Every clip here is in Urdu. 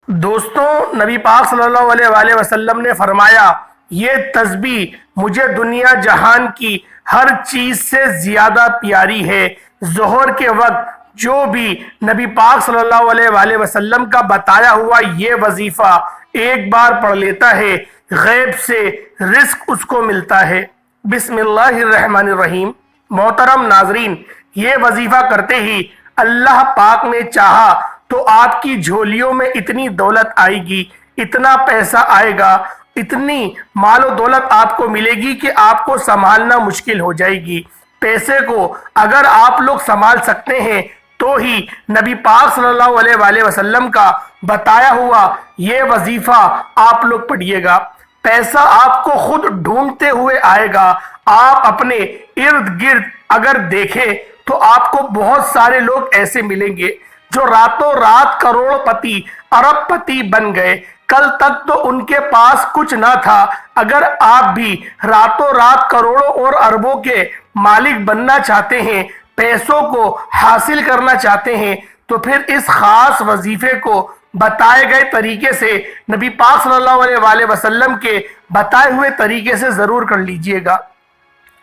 دوستوں، نبی پاک صلی اللہ علیہ وآلہ وسلم نے فرمایا، یہ تسبیح مجھے دنیا جہان کی ہر چیز سے زیادہ پیاری ہے۔ ظہر کے وقت جو بھی نبی پاک صلی اللہ علیہ وآلہ وسلم کا بتایا ہوا یہ وظیفہ ایک بار پڑھ لیتا ہے، غیب سے رزق اس کو ملتا ہے۔ بسم اللہ الرحمن الرحیم۔ محترم ناظرین، یہ وظیفہ کرتے ہی اللہ پاک نے چاہا تو آپ کی جھولیوں میں اتنی دولت آئے گی، اتنا پیسہ آئے گا، اتنی مال و دولت آپ کو ملے گی کہ آپ کو سنبھالنا مشکل ہو جائے گی۔ پیسے کو اگر آپ لوگ سنبھال سکتے ہیں تو ہی نبی پاک صلی اللہ علیہ وآلہ وسلم کا بتایا ہوا یہ وظیفہ آپ لوگ پڑھیے گا۔ پیسہ آپ کو خود ڈھونڈتے ہوئے آئے گا۔ آپ اپنے ارد گرد اگر دیکھیں تو آپ کو بہت سارے لوگ ایسے ملیں گے جو راتوں رات کروڑ پتی ارب پتی بن گئے۔ کل تک تو ان کے پاس کچھ نہ تھا۔ اگر آپ بھی راتوں رات کروڑوں اور اربوں کے مالک بننا چاہتے ہیں، پیسوں کو حاصل کرنا چاہتے ہیں، تو پھر اس خاص وظیفے کو بتائے گئے طریقے سے، نبی پاک صلی اللہ علیہ وآلہ وسلم کے بتائے ہوئے طریقے سے ضرور کر لیجئے گا۔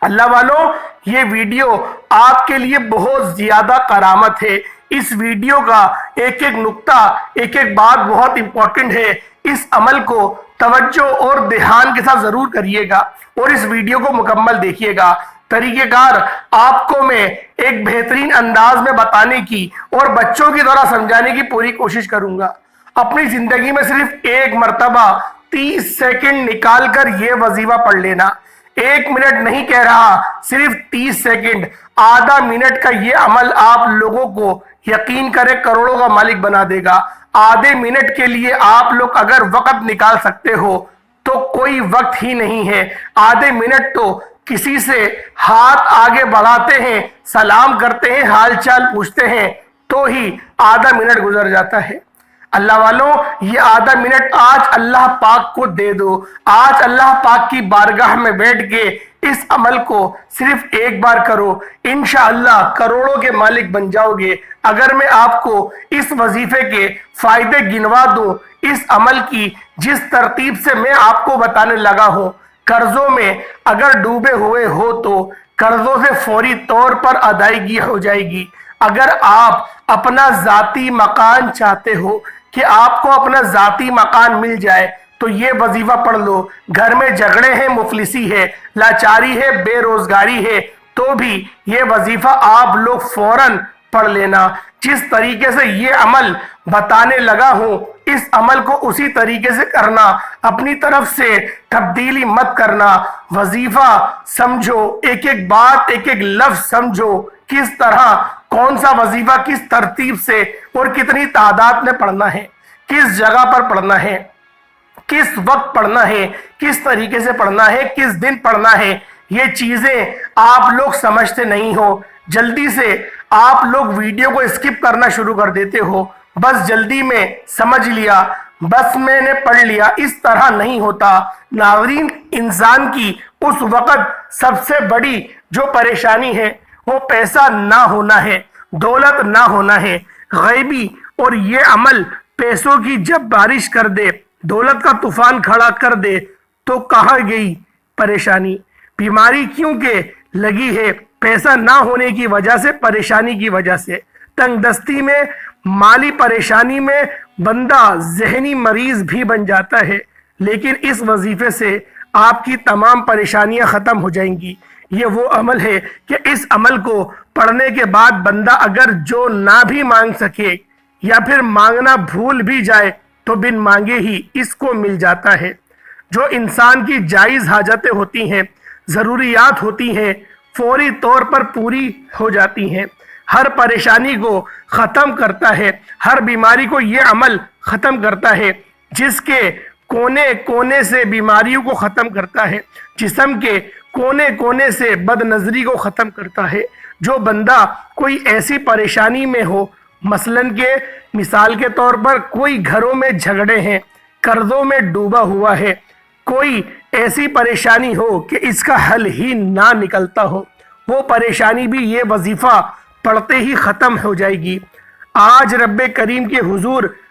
اللہ والوں، یہ ویڈیو آپ کے لیے بہت زیادہ کرامت ہے۔ اس ویڈیو کا ایک ایک نقطہ، ایک ایک بات بہت امپورٹنٹ ہے۔ اس عمل کو توجہ اور دھیان کے ساتھ ضرور کریے گا اور اس ویڈیو کو مکمل دیکھیے گا۔ طریقہ کار آپ کو میں ایک بہترین انداز میں بتانے کی اور بچوں کی طرح سمجھانے کی پوری کوشش کروں گا۔ اپنی زندگی میں صرف ایک مرتبہ 30 سیکنڈ نکال کر یہ وظیفہ پڑھ لینا۔ 1 منٹ نہیں کہہ رہا، صرف 30 سیکنڈ، آدھا منٹ کا یہ عمل آپ لوگوں کو یقین کرے کروڑوں کا مالک بنا دے گا۔ آدھے منٹ کے لیے آپ لوگ اگر وقت نکال سکتے ہو تو کوئی وقت ہی نہیں ہے۔ آدھے منٹ تو کسی سے ہاتھ آگے بڑھاتے ہیں، سلام کرتے ہیں، حال چال پوچھتے ہیں تو ہی آدھا منٹ گزر جاتا ہے۔ اللہ والوں، یہ آدھا منٹ آج اللہ پاک کو دے دو۔ آج اللہ پاک کی بارگاہ میں بیٹھ کے اس عمل کو صرف ایک بار کرو، انشاءاللہ کروڑوں کے مالک بن جاؤ گے۔ اگر میں آپ کو اس وظیفے کے فائدے گنوا دوں، اس عمل کی جس ترتیب سے میں آپ کو بتانے لگا ہوں، قرضوں میں اگر ڈوبے ہوئے ہو تو قرضوں سے فوری طور پر ادائیگی ہو جائے گی۔ اگر آپ اپنا ذاتی مکان چاہتے ہو کہ آپ کو اپنا ذاتی مکان مل جائے تو یہ وظیفہ پڑھ لو۔ گھر میں جھگڑے ہیں، مفلسی ہے، لاچاری ہے، بے روزگاری ہے، تو بھی یہ وظیفہ آپ لوگ فوراً پڑھ لینا۔ جس طریقے سے یہ عمل بتانے لگا ہوں، اس عمل کو اسی طریقے سے کرنا، اپنی طرف سے تبدیلی مت کرنا۔ وظیفہ سمجھو، ایک ایک بات، ایک ایک لفظ سمجھو، کس طرح کون سا وظیفہ کس ترتیب سے اور کتنی تعداد میں پڑھنا ہے، کس جگہ پر پڑھنا ہے، کس وقت پڑھنا ہے، کس طریقے سے پڑھنا ہے، کس دن پڑھنا ہے۔ یہ چیزیں آپ لوگ سمجھتے نہیں ہو۔ جلدی سے آپ لوگ ویڈیو کو اسکپ کرنا شروع کر دیتے ہو۔ بس جلدی میں سمجھ لیا، بس میں نے پڑھ لیا، اس طرح نہیں ہوتا۔ ناظرین، انسان کی اس وقت سب سے بڑی جو پریشانی ہے وہ پیسہ نہ ہونا ہے، دولت نہ ہونا ہے۔ غیبی اور یہ عمل پیسوں کی جب بارش کر دے، دولت کا طوفان کھڑا کر دے تو کہاں گئی پریشانی؟ بیماری کیونکہ لگی ہے پیسہ نہ ہونے کی وجہ سے، پریشانی کی وجہ سے۔ تنگ دستی میں، مالی پریشانی میں بندہ ذہنی مریض بھی بن جاتا ہے، لیکن اس وظیفے سے آپ کی تمام پریشانیاں ختم ہو جائیں گی۔ یہ وہ عمل ہے کہ اس عمل کو پڑھنے کے بعد بندہ اگر جو نہ بھی مانگ سکے یا پھر مانگنا بھول بھی جائے تو بن مانگے ہی اس کو مل جاتا ہے۔ جو انسان کی جائز حاجتیں ہوتی ہیں، ضروریات ہوتی ہیں، فوری طور پر پوری ہو جاتی ہیں۔ ہر پریشانی کو ختم کرتا ہے، ہر بیماری کو یہ عمل ختم کرتا ہے۔ جس کے کونے کونے سے بیماریوں کو ختم کرتا ہے، جسم کے کونے کونے سے بد نظری کو ختم کرتا ہے۔ جو بندہ کوئی ایسی پریشانی میں ہو، مثلاً کہ مثال کے طور پر کوئی گھروں میں جھگڑے ہیں، قرضوں میں ڈوبا ہوا ہے، کوئی ایسی پریشانی ہو کہ اس کا حل ہی نہ نکلتا ہو، وہ پریشانی بھی یہ وظیفہ پڑھتے ہی ختم ہو جائے گی۔ آج رب کریم کے حضور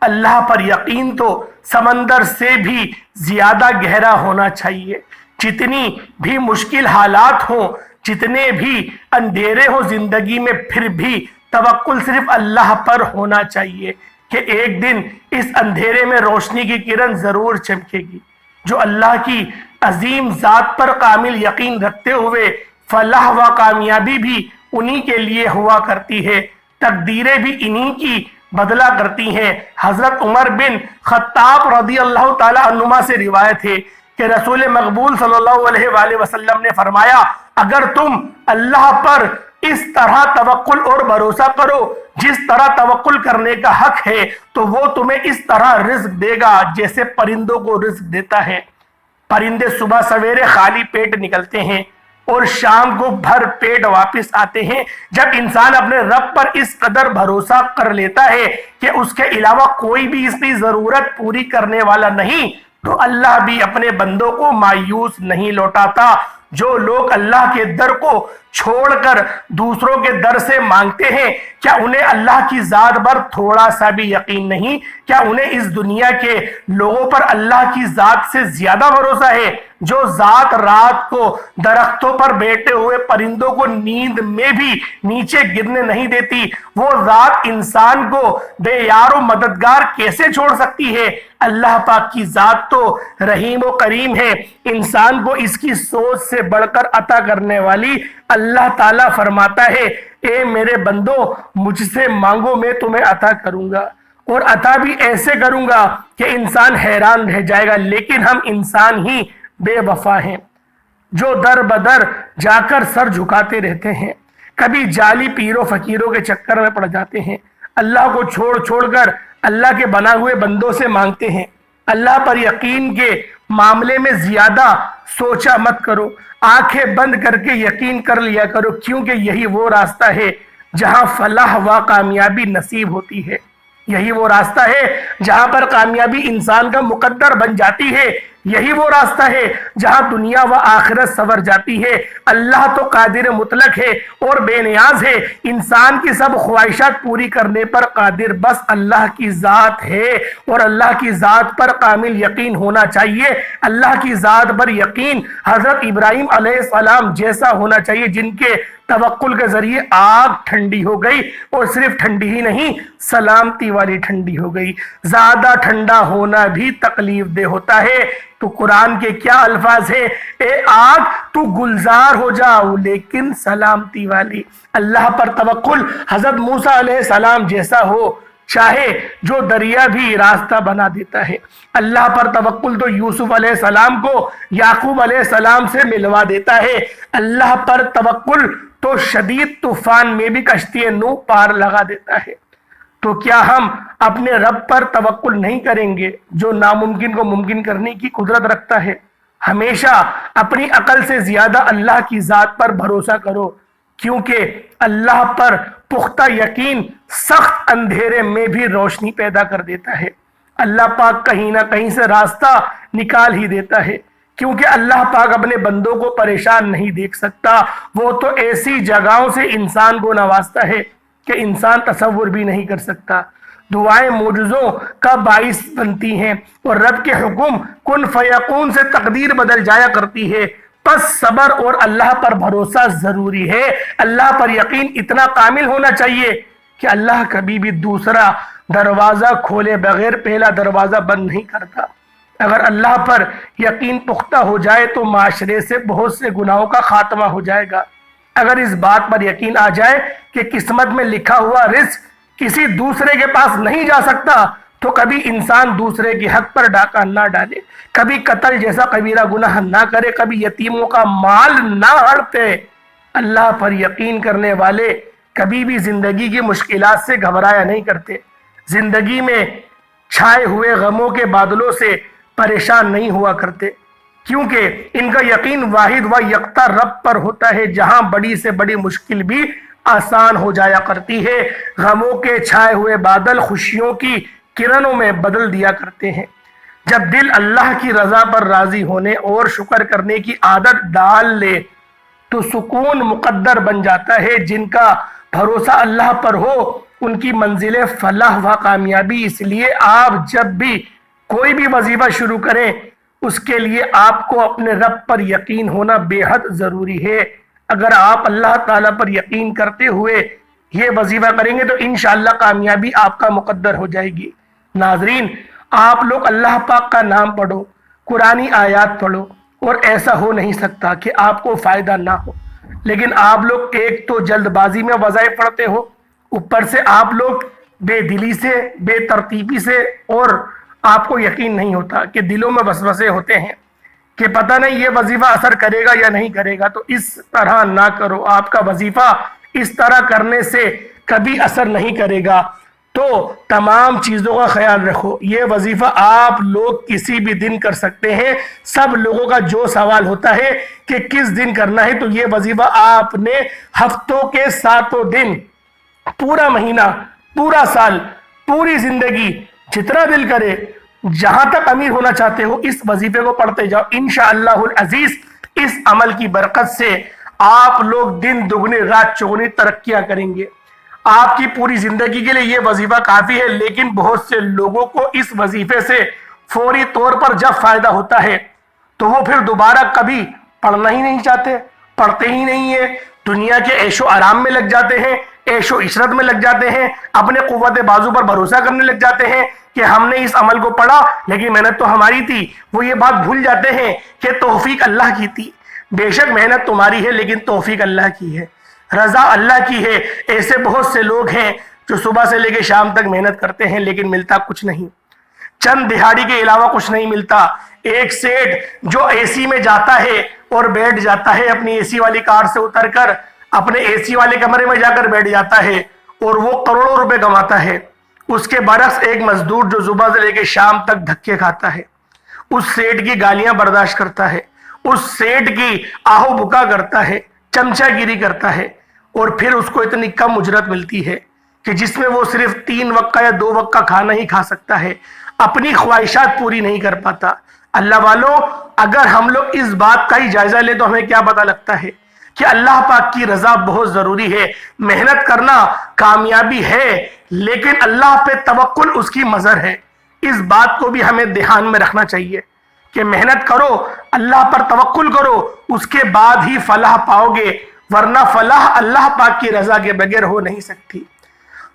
اللہ پر یقین تو سمندر سے بھی زیادہ گہرا ہونا چاہیے۔ جتنی بھی مشکل حالات ہوں، جتنے بھی اندھیرے ہوں زندگی میں، پھر بھی توکل صرف اللہ پر ہونا چاہیے کہ ایک دن اس اندھیرے میں روشنی کی کرن ضرور چمکے گی۔ جو اللہ کی عظیم ذات پر کامل یقین رکھتے ہوئے فلاح و کامیابی بھی انہی کے لیے ہوا کرتی ہے، تقدیریں بھی انہی کی بدلا کرتی ہیں۔ حضرت عمر بن خطاب رضی اللہ تعالی عنہما سے روایت ہے کہ رسول مقبول صلی اللہ علیہ وآلہ وسلم نے فرمایا، اگر تم اللہ پر اس طرح توکل اور بھروسہ کرو جس طرح توکل کرنے کا حق ہے، تو وہ تمہیں اس طرح رزق دے گا جیسے پرندوں کو رزق دیتا ہے۔ پرندے صبح سویرے خالی پیٹ نکلتے ہیں اور شام کو بھر پیٹ واپس آتے ہیں۔ جب انسان اپنے رب پر اس قدر بھروسہ کر لیتا ہے کہ اس کے علاوہ کوئی بھی اس کی ضرورت پوری کرنے والا نہیں، تو اللہ بھی اپنے بندوں کو مایوس نہیں لوٹاتا۔ جو لوگ اللہ کے در کو چھوڑ کر دوسروں کے در سے مانگتے ہیں، کیا انہیں اللہ کی ذات پر تھوڑا سا بھی یقین نہیں؟ کیا انہیں اس دنیا کے لوگوں پر اللہ کی ذات سے زیادہ بھروسہ ہے؟ جو ذات رات کو درختوں پر بیٹھے ہوئے پرندوں کو نیند میں بھی نیچے گرنے نہیں دیتی، وہ ذات انسان کو بے یار و مددگار کیسے چھوڑ سکتی ہے؟ اللہ پاک کی ذات تو رحیم و کریم ہے، انسان کو اس کی سوچ سے بڑھ کر عطا کرنے والی۔ اللہ تعالیٰ فرماتا ہے، اے میرے بندو مجھ سے مانگو میں تمہیں عطا کروں گا، اور عطا بھی ایسے کروں گا کہ انسان حیران رہ جائے گا۔ لیکن ہم انسان ہی بے وفا ہیں جو در بدر جا کر سر جھکاتے رہتے ہیں، کبھی جعلی پیروں فقیروں کے چکر میں پڑ جاتے ہیں، اللہ کو چھوڑ چھوڑ کر اللہ کے بنا ہوئے بندوں سے مانگتے ہیں۔ اللہ پر یقین کے معاملے میں زیادہ سوچا مت کرو، آنکھیں بند کر کے یقین کر لیا کرو، کیونکہ یہی وہ راستہ ہے جہاں فلاح و کامیابی نصیب ہوتی ہے۔ یہی وہ راستہ ہے جہاں پر کامیابی انسان کا مقدر بن جاتی ہے۔ یہی وہ راستہ ہے جہاں دنیا و آخرت سنور جاتی ہے۔ اللہ تو قادر مطلق ہے اور بے نیاز ہے، انسان کی سب خواہشات پوری کرنے پر قادر بس اللہ کی ذات ہے، اور اللہ کی ذات پر کامل یقین ہونا چاہیے۔ اللہ کی ذات پر یقین حضرت ابراہیم علیہ السلام جیسا ہونا چاہیے، جن کے توکل کے ذریعے آگ ٹھنڈی ہو گئی، اور صرف ٹھنڈی ہی نہیں، سلامتی والی ٹھنڈی ہو گئی۔ زیادہ ٹھنڈا ہونا بھی تکلیف دہ ہوتا ہے۔ تو قرآن کے کیا الفاظ ہیں، اے آگ تو گلزار ہو جاؤ لیکن سلامتی والی۔ اللہ پر توکل حضرت موسیٰ علیہ السلام جیسا ہو، چاہے جو دریا بھی راستہ بنا دیتا ہے۔ اللہ پر توکل تو یوسف علیہ السلام کو یعقوب علیہ السلام سے ملوا دیتا ہے۔ اللہ پر توکل تو شدید طوفان میں بھی کشتی نوح پار لگا دیتا ہے۔ تو کیا ہم اپنے رب پر توکل نہیں کریں گے جو ناممکن کو ممکن کرنے کی قدرت رکھتا ہے؟ ہمیشہ اپنی عقل سے زیادہ اللہ کی ذات پر بھروسہ کرو، کیونکہ اللہ پر پختہ یقین سخت اندھیرے میں بھی روشنی پیدا کر دیتا ہے۔ اللہ پاک کہیں نہ کہیں سے راستہ نکال ہی دیتا ہے، کیونکہ اللہ پاک اپنے بندوں کو پریشان نہیں دیکھ سکتا۔ وہ تو ایسی جگہوں سے انسان کو نوازتا ہے کہ انسان تصور بھی نہیں کر سکتا۔ دعائیں معجزوں کا باعث بنتی ہیں، اور رب کے حکم کن فیکون سے تقدیر بدل جایا کرتی ہے۔ پس صبر اور اللہ پر بھروسہ ضروری ہے۔ اللہ پر یقین اتنا کامل ہونا چاہیے کہ اللہ کبھی بھی دوسرا دروازہ کھولے بغیر پہلا دروازہ بند نہیں کرتا۔ اگر اللہ پر یقین پختہ ہو جائے تو معاشرے سے بہت سے گناہوں کا خاتمہ ہو جائے گا۔ اگر اس بات پر یقین آ جائے کہ قسمت میں لکھا ہوا رزق کسی دوسرے کے پاس نہیں جا سکتا، تو کبھی انسان دوسرے کے حق پر ڈاکہ نہ ڈالے، کبھی قتل جیسا کبیرہ گناہ نہ کرے، کبھی یتیموں کا مال نہ ہڑپے۔ اللہ پر یقین کرنے والے کبھی بھی زندگی کی مشکلات سے گھبرایا نہیں کرتے، زندگی میں چھائے ہوئے غموں کے بادلوں سے پریشان نہیں ہوا کرتے، کیونکہ ان کا یقین واحد و یکتا رب پر ہوتا ہے، جہاں بڑی سے بڑی مشکل بھی آسان ہو جایا کرتی ہے۔ غموں کے چھائے ہوئے بادل خوشیوں کی کرنوں میں بدل دیا کرتے ہیں۔ جب دل اللہ کی رضا پر راضی ہونے اور شکر کرنے کی عادت ڈال لے تو سکون مقدر بن جاتا ہے۔ جن کا بھروسہ اللہ پر ہو ان کی منزل فلاح و کامیابی۔ اس لیے آپ جب بھی کوئی بھی وظیفہ شروع کریں اس کے لیے آپ کو اپنے رب پر یقین ہونا بے حد ضروری ہے۔ اگر آپ اللہ تعالیٰ پر یقین کرتے ہوئے یہ وظیفہ کریں گے تو انشاءاللہ کامیابی آپ کا مقدر ہو جائے گی۔ ناظرین، آپ لوگ اللہ پاک کا نام پڑھو، قرآنی آیات پڑھو، اور ایسا ہو نہیں سکتا کہ آپ کو فائدہ نہ ہو، لیکن آپ لوگ ایک تو جلد بازی میں وظائف پڑھتے ہو، اوپر سے آپ لوگ بے دلی سے، بے ترتیبی سے، اور آپ کو یقین نہیں ہوتا کہ دلوں میں وسوسے ہوتے ہیں کہ پتہ نہیں یہ وظیفہ اثر کرے گا یا نہیں کرے گا۔ تو اس طرح نہ کرو، آپ کا وظیفہ اس طرح کرنے سے کبھی اثر نہیں کرے گا۔ تو تمام چیزوں کا خیال رکھو۔ یہ وظیفہ آپ لوگ کسی بھی دن کر سکتے ہیں۔ سب لوگوں کا جو سوال ہوتا ہے کہ کس دن کرنا ہے، تو یہ وظیفہ آپ نے ہفتوں کے 7 دن، پورا مہینہ، پورا سال، پوری زندگی، جتنا دل کرے، جہاں تک امیر ہونا چاہتے ہو، اس وظیفے کو پڑھتے جاؤ۔ انشاءاللہ العزیز اس عمل کی برکت سے آپ لوگ دن دگنی رات چگنی ترقیاں کریں گے۔ آپ کی پوری زندگی کے لیے یہ وظیفہ کافی ہے، لیکن بہت سے لوگوں کو اس وظیفے سے فوری طور پر جب فائدہ ہوتا ہے تو وہ پھر دوبارہ کبھی پڑھنا ہی نہیں چاہتے، پڑھتے ہی نہیں ہیں، دنیا کے عیش و آرام میں لگ جاتے ہیں، عیش و عشرت میں لگ جاتے ہیں، اپنے قوت بازو پر بھروسہ کرنے لگ جاتے ہیں کہ ہم نے اس عمل کو پڑھا لیکن محنت تو ہماری تھی۔ وہ یہ بات بھول جاتے ہیں کہ توفیق اللہ کی تھی۔ بے شک محنت تمہاری ہے لیکن توفیق اللہ کی ہے، رضا اللہ کی ہے۔ ایسے بہت سے لوگ ہیں جو صبح سے لے کے شام تک محنت کرتے ہیں لیکن ملتا کچھ نہیں، چند دہاڑی کے علاوہ کچھ نہیں ملتا۔ ایک سیٹ جو اے سی میں جاتا ہے اور بیٹھ جاتا ہے، اپنی اے سی والی کار سے اتر کر اپنے اے سی والے کمرے میں جا کر بیٹھ جاتا ہے اور وہ کروڑوں روپے کماتا ہے۔ اس کے برعکس ایک مزدور جو صبح سے لے کے شام تک دھکے کھاتا ہے، اس سیٹ کی گالیاں برداشت کرتا ہے، اس سیٹ کی آہو بکا کرتا ہے، چمچہ گیری کرتا ہے، اور پھر اس کو اتنی کم اجرت ملتی ہے کہ جس میں وہ صرف 3 وقت کا یا 2 وقت کا کھانا ہی کھا سکتا ہے، اپنی خواہشات پوری نہیں کر پاتا۔ اللہ والوں، اگر ہم لوگ اس بات کا ہی جائزہ لیں تو ہمیں کیا پتہ لگتا ہے کہ اللہ پاک کی رضا بہت ضروری ہے۔ محنت کرنا کامیابی ہے، لیکن اللہ پہ توکل اس کی مظہر ہے۔ اس بات کو بھی ہمیں دھیان میں رکھنا چاہیے کہ محنت کرو، اللہ پر توکل کرو، اس کے بعد ہی فلاح پاؤ گے، ورنہ فلاح اللہ پاک کی رضا کے بغیر ہو نہیں سکتی۔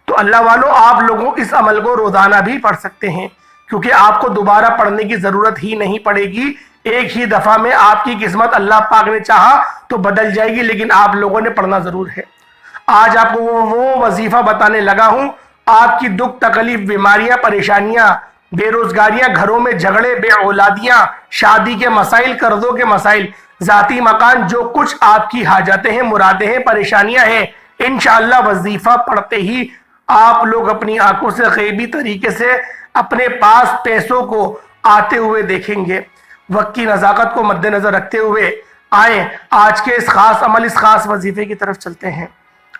تو اللہ والوں، آپ لوگوں اس عمل کو روزانہ بھی پڑھ سکتے ہیں، کیونکہ آپ کو دوبارہ پڑھنے کی ضرورت ہی نہیں پڑے گی۔ ایک ہی دفعہ میں آپ کی قسمت اللہ پاک نے چاہا تو بدل جائے گی، لیکن آپ لوگوں نے پڑھنا ضرور ہے۔ آج آپ کو وہ وظیفہ بتانے لگا ہوں۔ آپ کی دکھ تکلیف، بیماریاں، پریشانیاں، بے روزگاریاں، گھروں میں جھگڑے، بے اولادیاں، شادی کے مسائل، قرضوں کے مسائل، ذاتی مکان، جو کچھ آپ کی حاجتیں ہیں، مرادیں ہیں، پریشانیاں ہیں، انشاءاللہ وظیفہ پڑھتے ہی آپ لوگ اپنی آنکھوں سے غیبی طریقے سے اپنے پاس پیسوں کو آتے ہوئے دیکھیں گے۔ وقت کی نزاکت کو مد نظر رکھتے ہوئے آئیں آج کے اس خاص عمل، اس خاص وظیفے کی طرف چلتے ہیں۔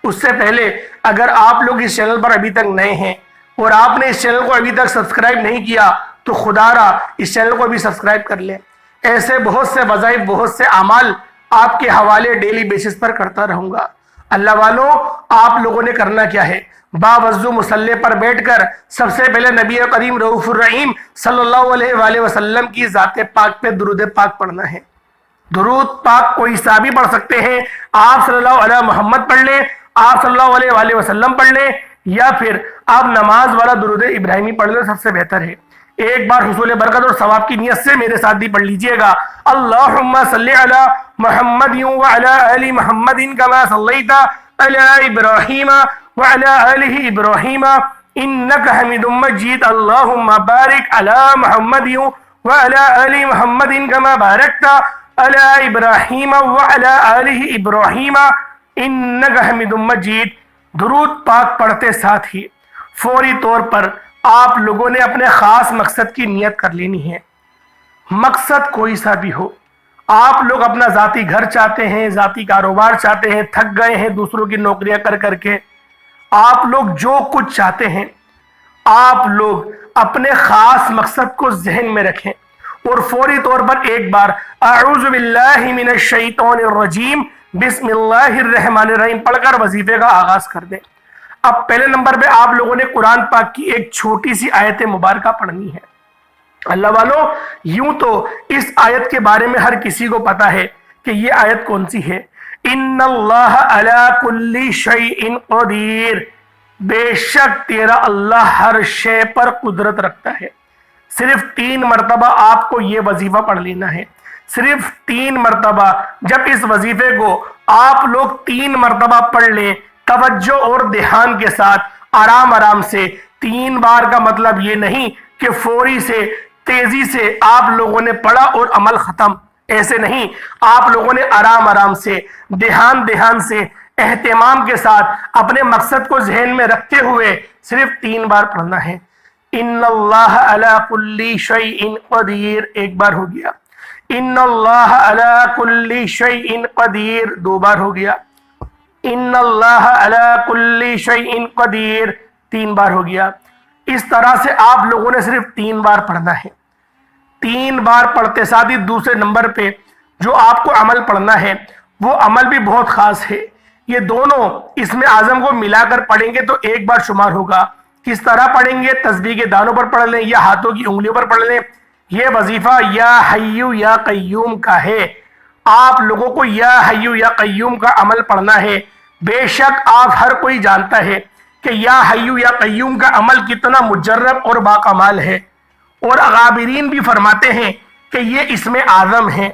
اس سے پہلے اگر آپ لوگ اس چینل پر ابھی تک نئے ہیں اور آپ نے اس چینل کو ابھی تک سبسکرائب نہیں کیا تو خدا را اس چینل کو بھی سبسکرائب کر لیں۔ ایسے بہت سے وظائف، بہت سے اعمال آپ کے حوالے ڈیلی بیسس پر کرتا رہوں گا۔ اللہ والوں، آپ لوگوں نے کرنا کیا ہے؟ باوضو مصلی پر بیٹھ کر سب سے پہلے نبی کریم رؤوف الرحیم صلی اللہ علیہ وآلہ وسلم کی ذات پاک پہ درود پاک پڑھنا ہے۔ درود پاک کوئی سا بھی پڑھ سکتے ہیں۔ آپ صلی اللہ علیہ محمد پڑھ لیں، آپ صلی اللہ علیہ وآلہ وسلم پڑھ لیں، یا پھر آپ نماز والا درود ابراہیمی پڑھ لیں، سب سے بہتر ہے۔ ایک بار حصول برکت اور ثواب کی نیت سے میرے ساتھ بھی پڑھ لیجئے گا۔ اللہم صلی علی محمد وعلی آل محمد کما صلیت علی ابراہیم وعلی آل ابراہیم انک حمید مجید۔ اللہم بارک علی محمد وعلی آل محمد کما بارکت علی ابراہیم وعلی آل ابراہیم انک حمید مجید۔ درود پاک پڑھتے ساتھ ہی فوری طور پر آپ لوگوں نے اپنے خاص مقصد کی نیت کر لینی ہے۔ مقصد کوئی سا بھی ہو، آپ لوگ اپنا ذاتی گھر چاہتے ہیں، ذاتی کاروبار چاہتے ہیں، تھک گئے ہیں دوسروں کی نوکریاں کر کر کے، آپ لوگ جو کچھ چاہتے ہیں، آپ لوگ اپنے خاص مقصد کو ذہن میں رکھیں اور فوری طور پر ایک بار اعوذ باللہ من الشیطان الرجیم بسم اللہ الرحمن الرحیم پڑھ کر وظیفے کا آغاز کر دیں۔ اب پہلے نمبر پہ آپ لوگوں نے قرآن پاک کی ایک چھوٹی سی آیت مبارکہ پڑھنی ہے۔ اللہ والوں، یوں تو اس آیت کے بارے میں ہر کسی کو پتا ہے کہ یہ آیت کون سی ہے۔ ان اللہ علی کل شیء قدیر، بے شک تیرا اللہ ہر شے پر قدرت رکھتا ہے۔ صرف 3 مرتبہ آپ کو یہ وظیفہ پڑھ لینا ہے، صرف 3 مرتبہ۔ جب اس وظیفے کو آپ لوگ 3 مرتبہ پڑھ لیں توجہ اور دھیان کے ساتھ، آرام آرام سے، 3 بار کا مطلب یہ نہیں کہ فوری سے تیزی سے آپ لوگوں نے پڑھا اور عمل ختم، ایسے نہیں، آپ لوگوں نے آرام آرام سے، دھیان سے، اہتمام کے ساتھ اپنے مقصد کو ذہن میں رکھتے ہوئے صرف 3 بار پڑھنا ہے۔ ان اللہ علی کل شیء قدیر، ایک بار ہو گیا۔ ان اللہ علی کل شیء قدیر، 2 بار ہو گیا۔ ان اللہ علی کل شیء قدیر، 3 بار ہو گیا۔ اس طرح سے آپ لوگوں نے صرف 3 بار پڑھنا ہے۔ 3 بار پڑھتے ساتھ ہی دوسرے نمبر پہ جو آپ کو عمل پڑھنا ہے وہ عمل بھی بہت خاص ہے۔ یہ دونوں اسم اعظم کو ملا کر پڑھیں گے تو ایک بار شمار ہوگا۔ کس طرح پڑھیں گے؟ تسبیح کے دانوں پر پڑھ لیں یا ہاتھوں کی انگلیوں پر پڑھ لیں۔ یہ وظیفہ یا حی یا قیوم کا ہے۔ آپ لوگوں کو یا حی یا قیوم کا عمل پڑھنا ہے۔ بے شک آپ ہر کوئی جانتا ہے کہ یا حی یا قیوم کا عمل کتنا مجرب اور باکمال ہے، اور اغابرین بھی فرماتے ہیں کہ یہ اسم اعظم ہے۔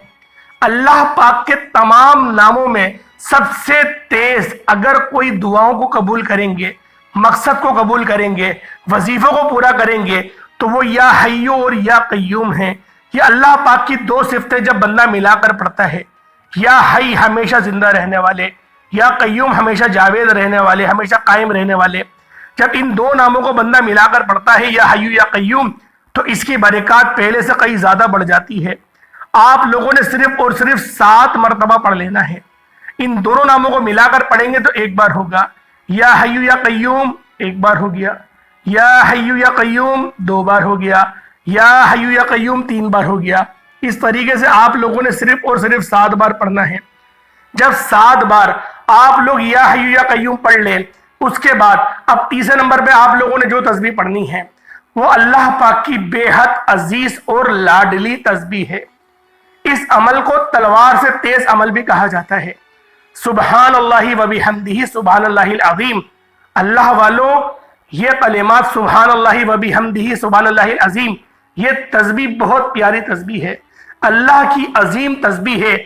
اللہ پاک کے تمام ناموں میں سب سے تیز اگر کوئی دعاؤں کو قبول کریں گے، مقصد کو قبول کریں گے، وظیفوں کو پورا کریں گے تو وہ یا حی اور یا قیوم ہیں۔ یہ اللہ پاک کی 2 صفتیں جب بندہ ملا کر پڑھتا ہے، یا حی ہمیشہ زندہ رہنے والے، یا قیوم ہمیشہ جاوید رہنے والے، ہمیشہ قائم رہنے والے، جب ان 2 ناموں کو بندہ ملا کر پڑھتا ہے یا حی یا قیوم، تو اس کی برکات پہلے سے کئی زیادہ بڑھ جاتی ہے۔ آپ لوگوں نے صرف اور صرف 7 مرتبہ پڑھ لینا ہے۔ ان دونوں ناموں کو ملا کر پڑھیں گے تو ایک بار ہوگا۔ یا حی یا قیوم، ایک بار ہو گیا۔ یا حی یا قیوم، 2 بار ہو گیا۔ یا حی یا قیوم، 3 بار ہو گیا۔ اس طریقے سے آپ لوگوں نے صرف اور صرف 7 بار پڑھنا ہے۔ جب 7 بار آپ لوگ یا حی یا قیوم پڑھ لیں، اس کے بعد اب تیسرے نمبر پہ آپ لوگوں نے جو تسبیح پڑھنی ہے وہ اللہ پاک کی بے حد عزیز اور لاڈلی تسبیح ہے۔ اس عمل کو تلوار سے تیز عمل بھی کہا جاتا ہے۔ سبحان اللہ و بحمدہ سبحان اللہ العظیم۔ اللہ والوں، یہ کلمات سبحان اللہ و بحمدہ سبحان اللہ العظیم، یہ تسبیح بہت پیاری تسبیح ہے، اللہ کی عظیم تسبیح ہے۔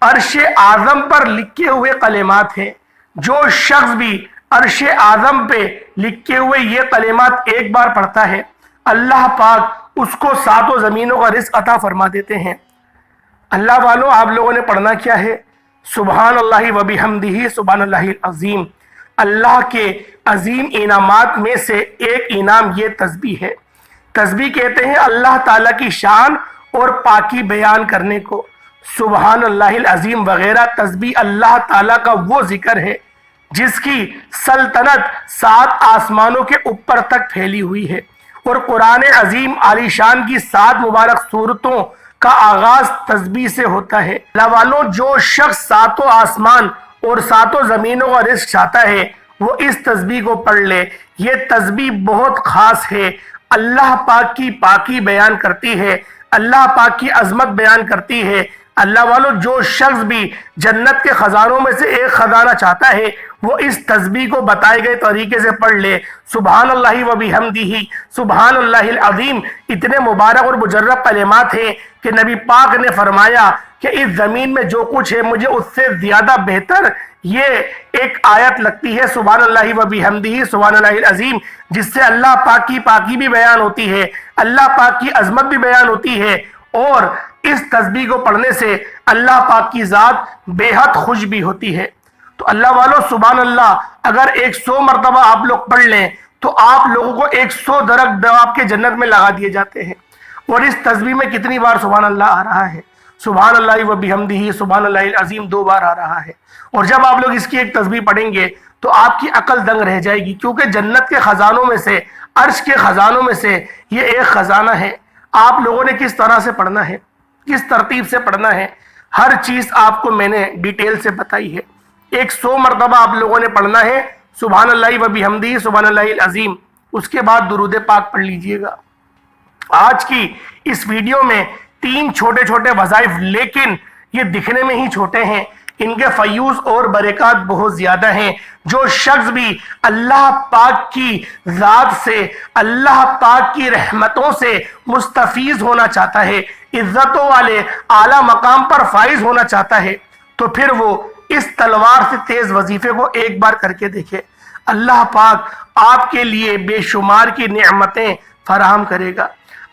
عرش اعظم پر لکھے ہوئے کلمات ہیں۔ جو شخص بھی عرش اعظم پہ لکھے ہوئے یہ کلمات ایک بار پڑھتا ہے، اللہ پاک اس کو 7 زمینوں کا رزق عطا فرما دیتے ہیں۔ اللہ والوں، آپ لوگوں نے پڑھنا کیا ہے؟ سبحان اللہ و بحمدہ سبحان اللہ العظیم۔ اللہ کے عظیم انعامات میں سے ایک انعام یہ تسبیح ہے۔ تسبیح کہتے ہیں اللہ تعالیٰ کی شان اور پاکی بیان کرنے کو۔ سبحان اللہ العظیم وغیرہ تسبیح اللہ تعالیٰ کا وہ ذکر ہے جس کی سلطنت 7 آسمانوں کے اوپر تک پھیلی ہوئی ہے، اور قرآن عظیم عالی شان کی 7 مبارک سورتوں کا آغاز تسبیح سے ہوتا ہے۔ اللہ والوں، جو شخص 7 آسمان اور 7 زمینوں کا رزق چاہتا ہے وہ اس تسبیح کو پڑھ لے۔ یہ تسبیح بہت خاص ہے، اللہ پاک کی پاکی بیان کرتی ہے، اللہ پاک کی عظمت بیان کرتی ہے۔ اللہ والوں، جو شخص بھی جنت کے خزانوں میں سے ایک خزانہ چاہتا ہے وہ اس تسبیح کو بتائے گئے طریقے سے پڑھ لے۔ سبحان اللہ و بحمدہ سبحان اللہ العظیم اتنے مبارک اور مجرب کلمات ہیں کہ نبی پاک نے فرمایا کہ اس زمین میں جو کچھ ہے مجھے اس سے زیادہ بہتر یہ ایک آیت لگتی ہے، سبحان اللہ و بحمدہ سبحان اللہ العظیم، جس سے اللہ پاک کی پاکی بھی بیان ہوتی ہے، اللہ پاک کی عظمت بھی بیان ہوتی ہے، اور اس تسبیح کو پڑھنے سے اللہ پاک کی ذات بے حد خوش بھی ہوتی ہے۔ تو اللہ والوں، سبحان اللہ اگر 100 مرتبہ آپ لوگ پڑھ لیں تو آپ لوگوں کو 100 درخت آپ کے جنت میں لگا دیے جاتے ہیں۔ اور اس تسبیح میں کتنی بار سبحان اللہ آ رہا ہے؟ سبحان اللہ و بحمدہ سبحان اللہ العظیم 2 بار آ رہا ہے۔ اور جب آپ لوگ اس کی ایک تسبیح پڑھیں گے تو آپ کی عقل دنگ رہ جائے گی، کیونکہ جنت کے خزانوں میں سے، عرش کے خزانوں میں سے یہ ایک خزانہ ہے۔ آپ لوگوں نے کس طرح سے پڑھنا ہے، کس ترتیب سے پڑھنا ہے، ہر چیز آپ کو میں نے ڈیٹیل سے بتائی ہے۔ 100 مرتبہ آپ لوگوں نے پڑھنا ہے سبحان اللہ و بحمدہ سبحان اللہ العظیم، اس کے بعد درود پاک پڑھ لیجئے گا۔ آج کی اس ویڈیو میں 3 چھوٹے چھوٹے وظائف، لیکن یہ دکھنے میں ہی چھوٹے ہیں، ان کے فیوز اور برکات بہت زیادہ ہیں۔ جو شخص بھی اللہ پاک کی ذات سے، اللہ پاک کی رحمتوں سے مستفیض ہونا چاہتا ہے، عزتوں والے اعلیٰ مقام پر فائز ہونا چاہتا ہے، تو پھر وہ اس تلوار سے تیز وظیفے کو ایک بار کر کے دیکھے۔ اللہ پاک آپ کے لیے بے شمار کی نعمتیں فراہم کرے گا۔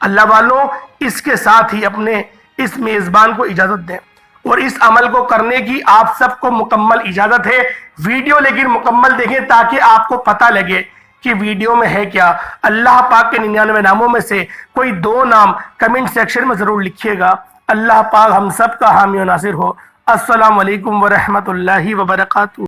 اللہ والوں، اس کے ساتھ ہی اپنے اس میزبان کو اجازت دیں، اور اس عمل کو کرنے کی آپ سب کو مکمل اجازت ہے۔ ویڈیو لیکن مکمل دیکھیں تاکہ آپ کو پتہ لگے کہ ویڈیو میں ہے کیا۔ اللہ پاک کے 99 ناموں میں سے کوئی 2 نام کمنٹ سیکشن میں ضرور لکھیے گا۔ اللہ پاک ہم سب کا حامی و ناصر ہو۔ السلام علیکم ورحمۃ اللہ وبرکاتہ۔